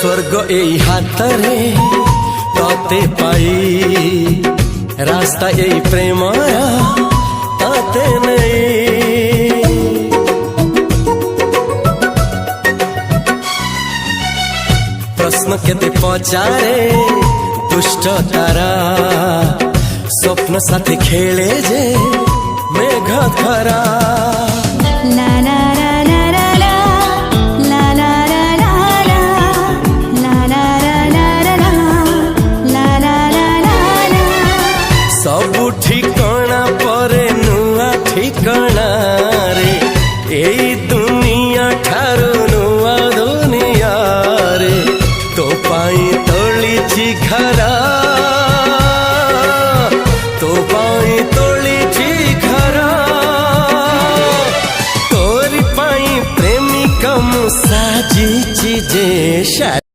स्वर्ग एई हातरे तते पाई रास्ता एई प्रेमया तते नहीं। प्रश्न केते पचारे दुष्ट तारा स्वप्न साथी खेले जे मेघ खरा। सबु ठिकाना परे नुआ ठिकाना रे एई दुनिया ठारू नुआ दुनिया रे। तो पाई तोलिछि घरा तो पाई तोलिछि घरा तोरी पाई प्रेमिका मु साजिछि जे।